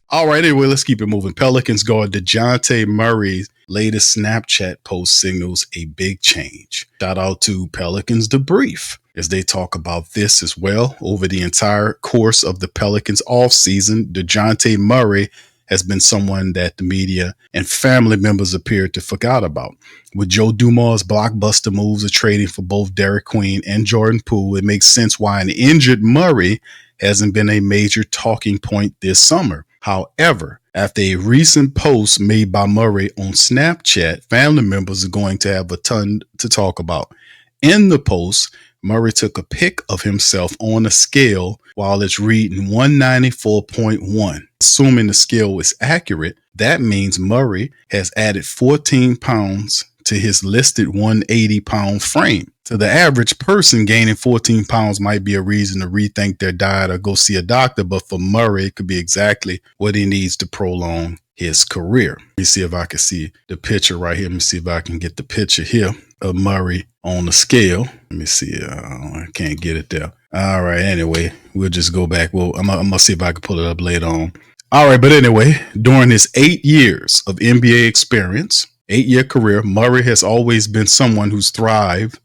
All right, anyway, let's keep it moving. Pelicans guard Dejounte Murray's latest Snapchat post signals a big change. Shout out to Pelicans Debrief as they talk about this as well. Over the entire course of the Pelicans offseason, Dejounte Murray has been someone that the media and family members appear to forgot about. With Joe Dumars' blockbuster moves of trading for both Derek Queen and Jordan Poole, it makes sense why an injured Murray hasn't been a major talking point this summer. However, after a recent post made by Murray on Snapchat, family members are going to have a ton to talk about. In the post, Murray took a pic of himself on a scale while it's reading 194.1. Assuming the scale is accurate, that means Murray has added 14 pounds to his listed 180-pound frame. To the average person, gaining 14 pounds might be a reason to rethink their diet or go see a doctor, but for Murray, it could be exactly what he needs to prolong his career. Let me see if I can see the picture right here. Let me see if I can get the picture here of Murray on the scale. Let me see. I can't get it there. All right. Anyway, we'll just go back. Well, I'm going to see if I can pull it up later on. All right. But anyway, during his 8 years of NBA experience, 8-year career, Murray has always been someone who's thrived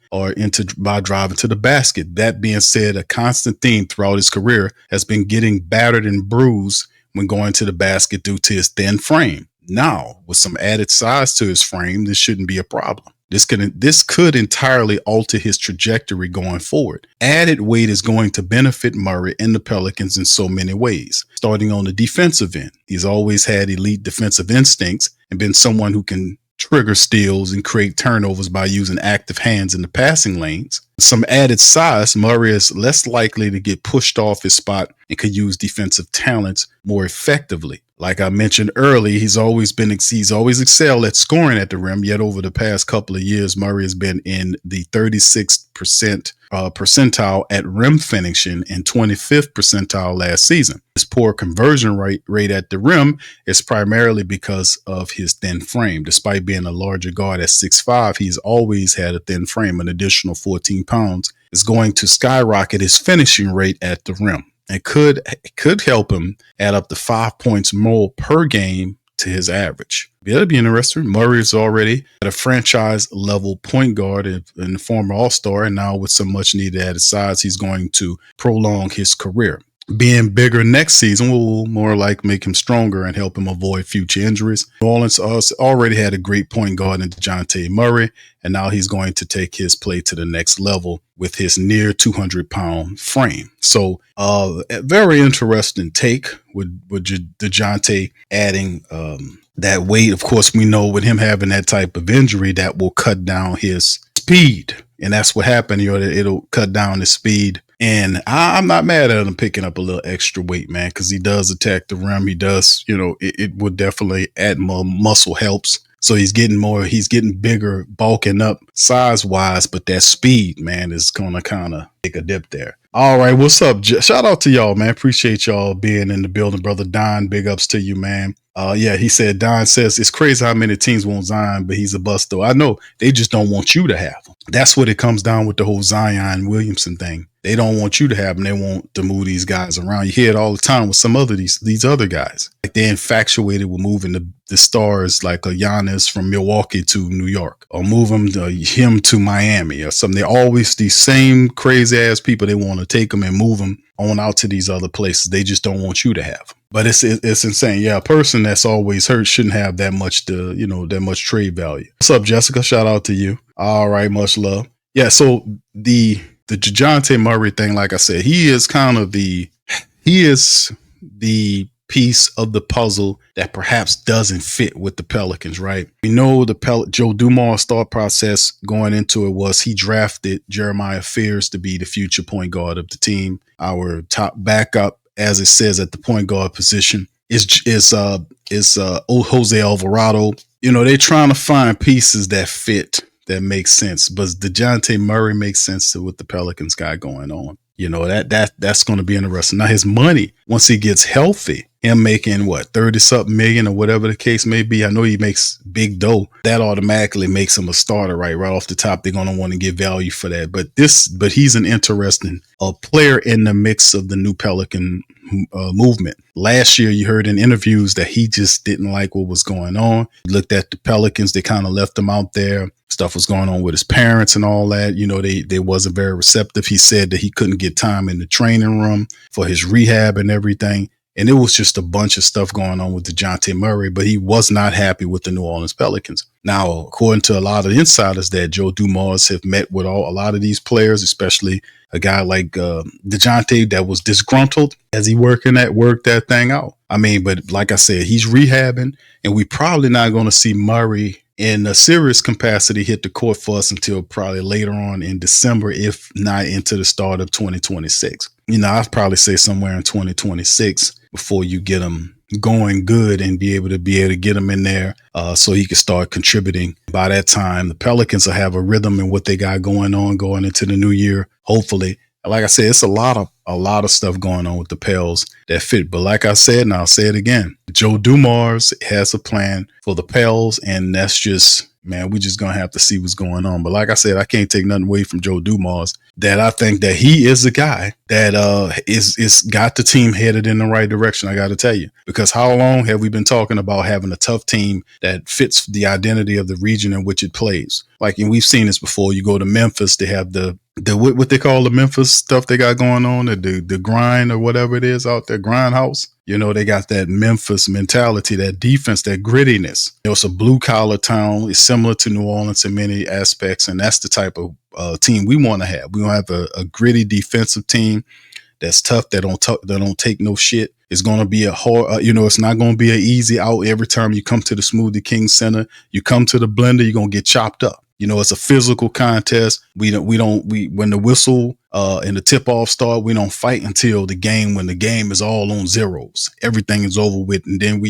by driving to the basket. That being said, a constant theme throughout his career has been getting battered and bruised when going to the basket due to his thin frame. Now, with some added size to his frame, this shouldn't be a problem. This could entirely alter his trajectory going forward. Added weight is going to benefit Murray and the Pelicans in so many ways. Starting on the defensive end, he's always had elite defensive instincts and been someone who can trigger steals and create turnovers by using active hands in the passing lanes. Some added size, Murray is less likely to get pushed off his spot and could use defensive talents more effectively. Like I mentioned earlier, he's always excelled at scoring at the rim, yet over the past couple of years, Murray has been in the 36th percentile at rim finishing and 25th percentile last season. His poor conversion rate at the rim is primarily because of his thin frame. Despite being a larger guard at 6'5", he's always had a thin frame. An additional 14 pounds is going to skyrocket his finishing rate at the rim. It could help him add up to 5 points more per game to his average. It'll be interesting. Murray is already at a franchise level point guard and the former All-Star, and now with some much needed added size, he's going to prolong his career. Being bigger next season will more like make him stronger and help him avoid future injuries. New Orleans already had a great point guard in Dejounte Murray, and now he's going to take his play to the next level with his near 200-pound frame. So a very interesting take with Dejounte adding that weight. Of course, we know with him having that type of injury, that will cut down his speed. And that's what happened. It'll cut down his speed. And I'm not mad at him picking up a little extra weight, man, because he does attack the rim. He does, it would definitely add more muscle helps. So he's getting bigger, bulking up size wise, but that speed, man, is going to kind of take a dip there. All right. What's up? Shout out to y'all, man. Appreciate y'all being in the building. Brother Don, big ups to you, man. He said, Don says it's crazy how many teams want Zion, but he's a bust though. I know they just don't want you to have him. That's what it comes down with the whole Zion Williamson thing. They don't want you to have them. They want to move these guys around. You hear it all the time with some other these other guys. Like they're infatuated with moving the stars like a Giannis from Milwaukee to New York, or move him to Miami or something. They're always these same crazy ass people. They want to take them and move them on out to these other places. They just don't want you to have them. But it's insane. Yeah, a person that's always hurt shouldn't have that much that much trade value. What's up, Jessica? Shout out to you. All right, much love. Yeah, so the Dejounte Murray thing, like I said, he is the piece of the puzzle that perhaps doesn't fit with the Pelicans, right? We know Joe Dumars' thought process going into it was he drafted Jeremiah Fears to be the future point guard of the team. Our top backup, as it says at the point guard position, is Jose Alvarado. They're trying to find pieces that fit, that makes sense. But Dejounte Murray makes sense to what the Pelicans got going on. That's going to be interesting. Now his money, once he gets healthy, him making what 30 something million or whatever the case may be. I know he makes big dough. That automatically makes him a starter right off the top. They're going to want to get value for that. But he's an interesting player in the mix of the new Pelican movement. Last year, you heard in interviews that he just didn't like what was going on. He looked at the Pelicans. They kind of left him out there. Stuff was going on with his parents and all that. You know, they wasn't very receptive. He said that he couldn't get time in the training room for his rehab and everything. And it was just a bunch of stuff going on with Dejounte Murray, but he was not happy with the New Orleans Pelicans. Now, according to a lot of insiders that Joe Dumars have met with a lot of these players, especially a guy like Dejounte that was disgruntled as he worked that thing out. I mean, but like I said, he's rehabbing, and we probably not going to see Murray in a serious capacity hit the court for us until probably later on in December, if not into the start of 2026. You know, I'd probably say somewhere in 2026 before you get him going good and be able to get him in there so he can start contributing. By that time, the Pelicans will have a rhythm in what they got going into the new year, hopefully. Like I said, it's a lot of stuff going on with the Pels that fit. But like I said, and I'll say it again, Joe Dumars has a plan for the Pels, and that's just, man, we're just going to have to see what's going on. But like I said, I can't take nothing away from Joe Dumars, that I think that he is the guy that is got the team headed in the right direction, I got to tell you. Because how long have we been talking about having a tough team that fits the identity of the region in which it plays? Like, and we've seen this before. You go to Memphis, they have the what they call the Memphis stuff they got going on, the grind or whatever it is out there, grindhouse. You know, they got that Memphis mentality, that defense, that grittiness. You know, it's a blue collar town. It's similar to New Orleans in many aspects, and that's the type of team we want to have. We want to have a gritty defensive team that's tough, that don't take no shit. It's going to be a hard, it's not going to be an easy out every time you come to the Smoothie King Center. You come to the blender, you're going to get chopped up. You know, it's a physical contest. When the whistle and the tip off start, we don't fight until when the game is all on zeros. Everything is over with. And then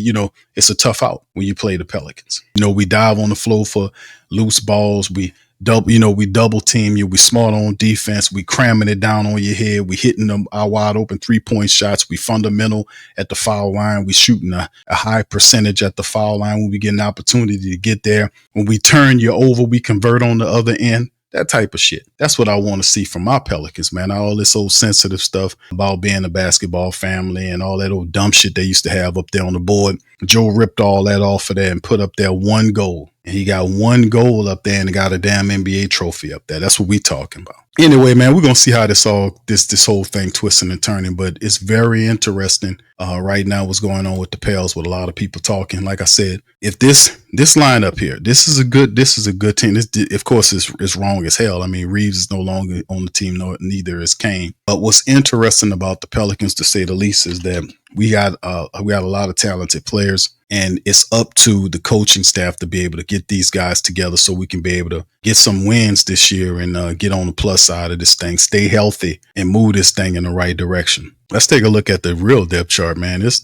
it's a tough out when you play the Pelicans. You know, we dive on the floor for loose balls. We double team you. We smart on defense. We cramming it down on your head. We hitting them our wide open 3-point shots. We fundamental at the foul line. We shooting a high percentage at the foul line when we get an opportunity to get there. When we turn you over, we convert on the other end. That type of shit. That's what I want to see from my Pelicans, man. All this old sensitive stuff about being a basketball family and all that old dumb shit they used to have up there on the board. Joe ripped all that off of there and put up there one goal. And he got one goal up there and got a damn NBA trophy up there. That's what we talking about. Anyway, man, we're going to see how this whole thing twisting and turning, but it's very interesting right now what's going on with the Pels, with a lot of people talking. Like I said, if this lineup here, this is a good team. This, of course, is wrong as hell. I mean, Reeves is no longer on the team, neither is Kane. But what's interesting about the Pelicans, to say the least, is that we got a lot of talented players. And it's up to the coaching staff to be able to get these guys together so we can be able to get some wins this year and get on the plus side of this thing, stay healthy, and move this thing in the right direction. Let's take a look at the real depth chart, man. This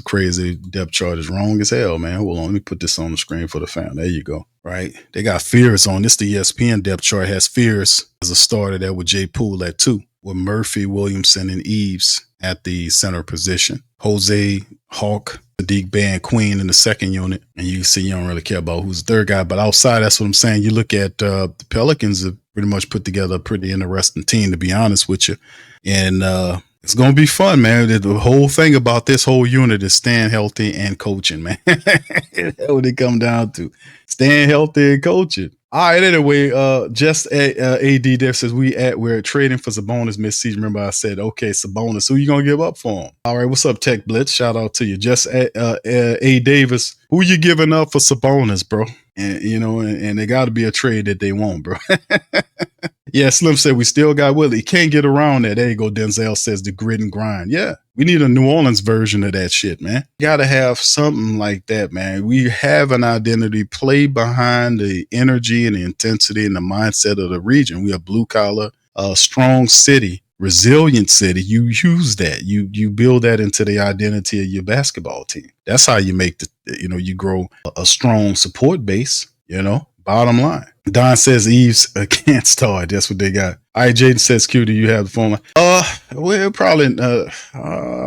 crazy depth chart is wrong as hell, man. Hold on, let me put this on the screen for the fan. There you go. Right, they got Fears on this. The ESPN depth chart has Fears as a starter there with Jay Poole at 2, with Murphy, Williamson, and Eves at the center position. Jose, Hawk, Sadiq Bey, and Queen in the second unit. And you see, you don't really care about who's the third guy. But outside, that's what I'm saying. You look at the Pelicans have pretty much put together a pretty interesting team, to be honest with you. And it's going to be fun, man. The whole thing about this whole unit is staying healthy and coaching, man. That's what it come down to. Staying healthy and coaching. All right, anyway, just AD there says we're trading for Sabonis mid-season. Remember I said, okay, Sabonis, who you going to give up for him? All right, what's up, Tech Blitz? Shout out to you. Just A Davis, who you giving up for Sabonis, bro? And, and there got to be a trade that they want, bro. Yeah, Slim said we still got Willie. Can't get around that. There you go. Denzel says the grit and grind. Yeah, we need a New Orleans version of that shit, man. Got to have something like that, man. We have an identity. Play behind the energy and the intensity and the mindset of the region. We are blue collar, strong city, resilient city. You use that. You build that into the identity of your basketball team. That's how you make you grow a strong support base. Bottom line. Don says Eves can't start. That's what they got. All right, Jaden says, Q, do you have the phone line? Well, probably, I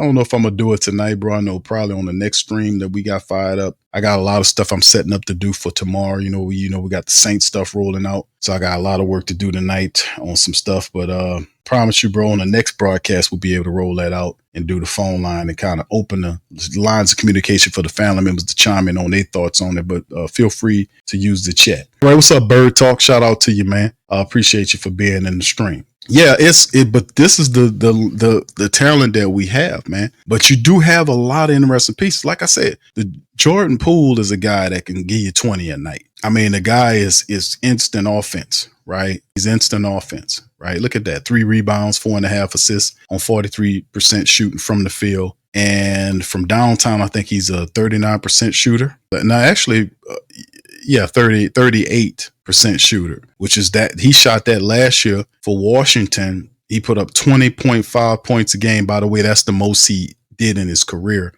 don't know if I'm going to do it tonight, bro. I know probably on the next stream that we got fired up. I got a lot of stuff I'm setting up to do for tomorrow. We got the Saints stuff rolling out. So I got a lot of work to do tonight on some stuff. But promise you, bro, on the next broadcast, we'll be able to roll that out and do the phone line and kind of open the lines of communication for the family members to chime in on their thoughts on it. But feel free to use the chat. All right, what's up, Bird Talk? Shout out to you, man. I appreciate you for being in the stream. Yeah, but this is the talent that we have, man. But you do have a lot of interesting pieces. Like I said, the Jordan Poole is a guy that can give you 20 a night. I mean, the guy is instant offense, right? He's instant offense, right? Look at that. 3 rebounds, 4.5 assists on 43% shooting from the field. And from downtown, I think he's a 39% shooter. But now actually, 38% shooter, which is that he shot that last year for Washington. He put up 20.5 points a game. By the way, that's the most he did in his career.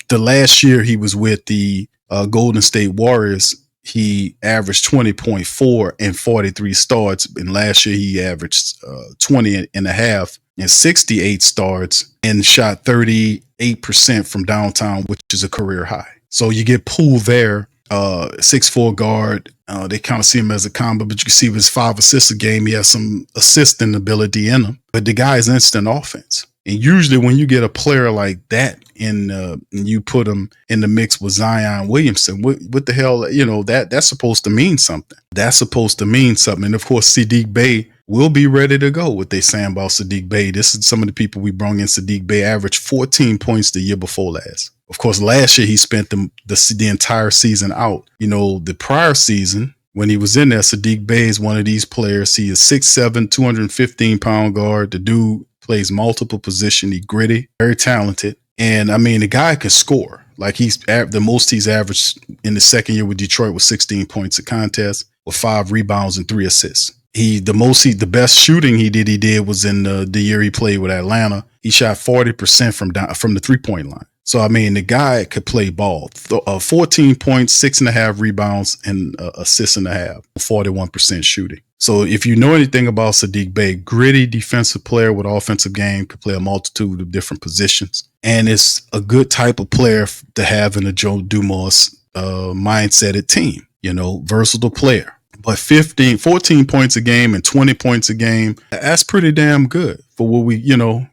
The last year he was with the Golden State Warriors, he averaged 20.4 and 43 starts. And last year he averaged 20 and a half and 68 starts and shot 38% from downtown, which is a career high. So you get Poole there. 6'4" guard. They kind of see him as a combo, but you can see with his 5 assists a game, he has some assisting ability in him. But the guy is instant offense. And usually when you get a player like that and you put him in the mix with Zion Williamson, what the hell, that's supposed to mean something. That's supposed to mean something. And of course, Saddiq Bey will be ready to go. What they saying about Saddiq Bey. This is some of the people we brought in. Saddiq Bey averaged 14 points the year before last. Of course, last year he spent the entire season out. The prior season when he was in there, Saddiq Bey is one of these players. He is 6'7", 215-pound guard. The dude plays multiple positions. He's gritty, very talented. And I mean, the guy can score. Like the most he's averaged in the second year with Detroit was 16 points a contest with 5 rebounds and 3 assists. The best shooting he did was in the year he played with Atlanta. He shot 40% from the 3-point line. So, I mean, the guy could play ball. 14 points, 6.5 rebounds, and assists and a half, 41% shooting. So if you know anything about Saddiq Bey, gritty defensive player with offensive game, could play a multitude of different positions. And it's a good type of player to have in a Joe Dumars mindseted team, versatile player. But 14 points a game and 20 points a game, that's pretty damn good for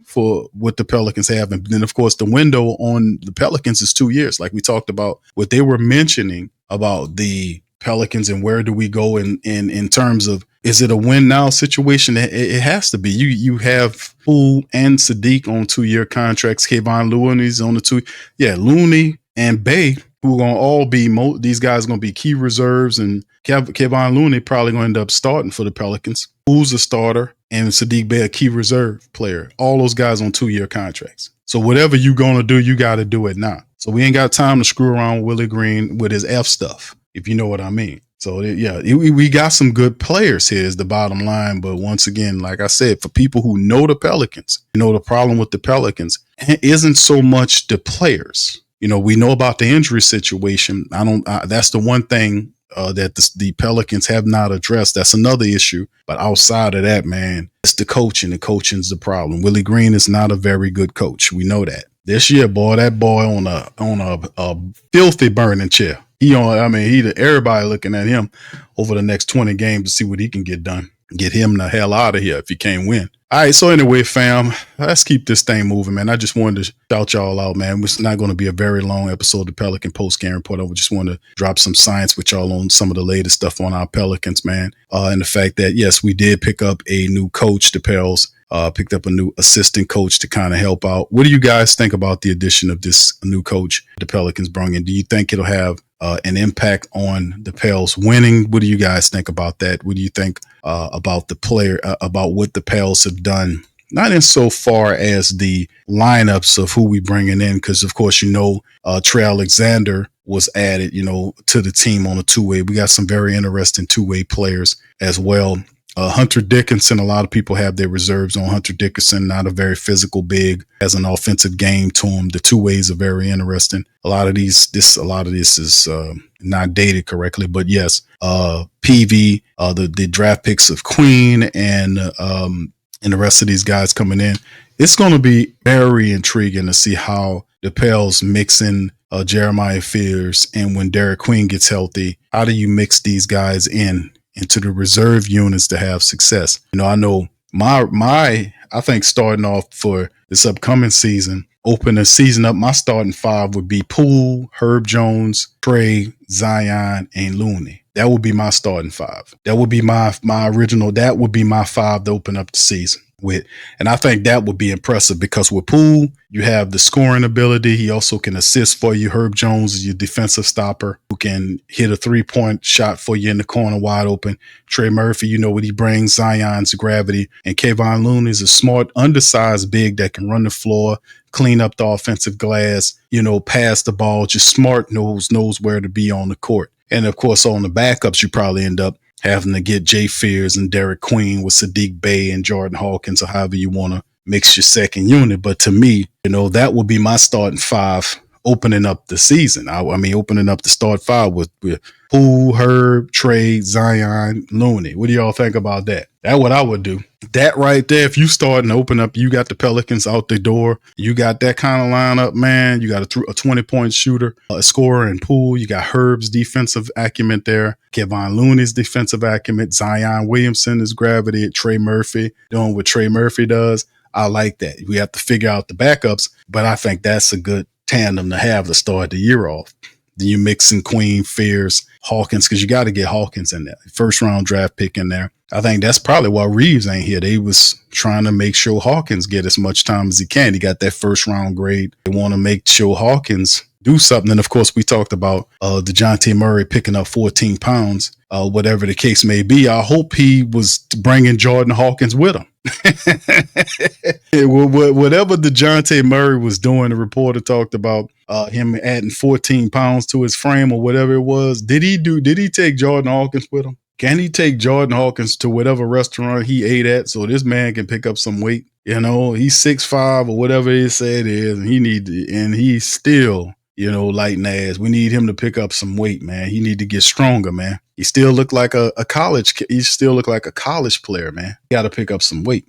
for what the Pelicans have. And then, of course, the window on the Pelicans is 2 years. Like we talked about what they were mentioning about the Pelicans and where do we go in terms of, is it a win now situation? It has to be. You have Poole and Saddiq on 2-year contracts. Kevon Looney's on the 2. Yeah, Looney and Bey, who are going to all be, these guys are going to be key reserves, and Kevon Looney probably going to end up starting for the Pelicans. Who's a starter, and Saddiq Bey a key reserve player. All those guys on 2-year contracts. So whatever you're going to do, you got to do it now. So we ain't got time to screw around with Willie Green with his F stuff, if you know what I mean. So yeah, we got some good players here is the bottom line. But once again, like I said, for people who know the Pelicans, the problem with the Pelicans isn't so much the players. We know about the injury situation. That's the one thing that the Pelicans have not addressed. That's another issue. But outside of that, man, it's the coaching. The coaching's the problem. Willie Green is not a very good coach. We know that. This year, that boy on a filthy burning chair. Everybody looking at him over the next 20 games to see what he can get done. Get him the hell out of here if he can't win. All right, so anyway, fam, let's keep this thing moving, man. I just wanted to shout y'all out, man. It's not going to be a very long episode of the Pelican Post-Game Report. I just want to drop some science with y'all on some of the latest stuff on our Pelicans, man. And the fact that, yes, we did pick up a new coach, the Pels. Picked up a new assistant coach to kind of help out. What do you guys think about the addition of this new coach the Pelicans brought in? Do you think it'll have an impact on the Pels winning? What do you guys think about that? What do you think about the player, about what the Pels have done? Not in so far as the lineups of who we bringing in, because of course, Trey Alexander was added, to the team on a 2-way. We got some very interesting 2-way players as well. Hunter Dickinson, a lot of people have their reserves on Hunter Dickinson, not a very physical big, has an offensive game to him. The two ways are very interesting. A lot of this is not dated correctly, but yes, PV, the draft picks of Queen and the rest of these guys coming in. It's going to be very intriguing to see how the Pels mix in Jeremiah Fears, and when Derek Queen gets healthy, how do you mix these guys into the reserve units to have success? I know I think starting off for this upcoming season, open the season up, my starting five would be Poole, Herb Jones, Trey, Zion, and Looney. That would be my starting five. That would be my original. That would be my five to open up the season with. And I think that would be impressive because with Poole, you have the scoring ability. He also can assist for you. Herb Jones is your defensive stopper who can hit a 3-point shot for you in the corner wide open. Trey Murphy, you know what he brings, Zion's gravity. And Kevon Looney is a smart, undersized big that can run the floor, clean up the offensive glass, pass the ball, just smart, knows where to be on the court. And of course, on the backups, you probably end up having to get Jay Fears and Derek Queen with Sadiq Bey and Jordan Hawkins, or however you want to mix your second unit. But to me, that would be my starting five opening up the season. I mean, opening up the start five with Poole, Herb, Trey, Zion, Looney. What do y'all think about that? That's what I would do. That right there, if you start and open up, you got the Pelicans out the door. You got that kind of lineup, man. You got a 20-point shooter, a scorer in Poole. You got Herb's defensive acumen there. Kevon Looney's defensive acumen. Zion Williamson is gravity. Trey Murphy doing what Trey Murphy does. I like that. We have to figure out the backups, but I think that's a good tandem to have to start the year off. Then you mix in Queen, Fears, Hawkins, because you got to get Hawkins in there. First round draft pick in there. I think that's probably why Reeves ain't here. They was trying to make sure Hawkins get as much time as he can. He got that first round grade. They want to make sure Hawkins do something. And of course, we talked about Dejounte Murray picking up 14 pounds, whatever the case may be. I hope he was bringing Jordan Hawkins with him. Whatever Dejounte Murray was doing, the reporter talked about him adding 14 pounds to his frame or whatever it was. Did he take Jordan Hawkins with him? Can he take Jordan Hawkins to whatever restaurant he ate at so this man can pick up some weight? He's 6'5" or whatever they say it is, and he's still, light and ass. We need him to pick up some weight, man. He need to get stronger, man. He still look like a college player, man. He got to pick up some weight.